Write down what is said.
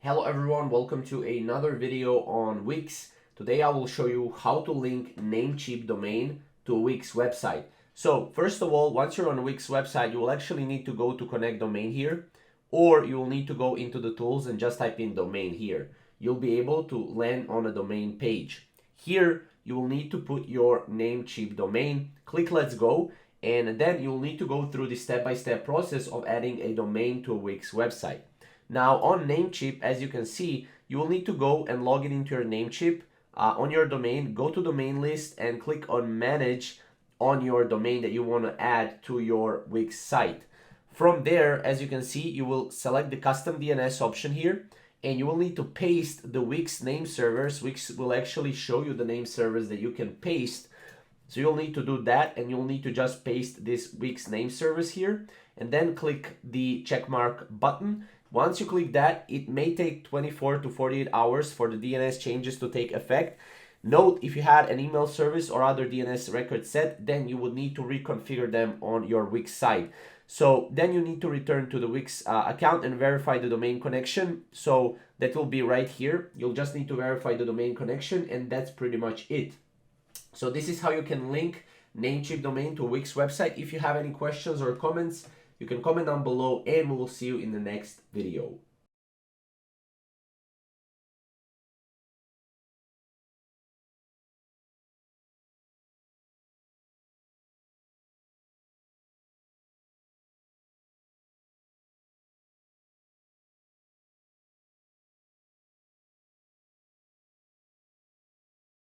Hello everyone, welcome to another video on Wix. Today I will show you how to link Namecheap domain to a Wix website. So first of all, once you're on a Wix website, you will actually need to go to connect domain here, or you will need to go into the tools and just type in domain here. You'll be able to land on a domain page. Here, you will need to put your Namecheap domain, click let's go, and then you'll need to go through the step-by-step process of adding a domain to a Wix website. Now on Namecheap, as you can see, you will need to go and log in into your Namecheap on your domain, go to domain list and click on manage on your domain that you want to add to your Wix site. From there, as you can see, you will select the custom DNS option here and you will need to paste the Wix name servers. Wix will actually show you the name servers that you can paste. So you'll need to do that and you'll need to just paste this Wix name servers here and then click the checkmark button. Once you click that, it may take 24 to 48 hours for the DNS changes to take effect. Note, if you had an email service or other DNS record set, then you would need to reconfigure them on your Wix site. So then you need to return to the Wix account and verify the domain connection. So that will be right here. You'll just need to verify the domain connection and that's pretty much it. So this is how you can link Namecheap domain to a Wix website. If you have any questions or comments, you can comment down below and we will see you in the next video.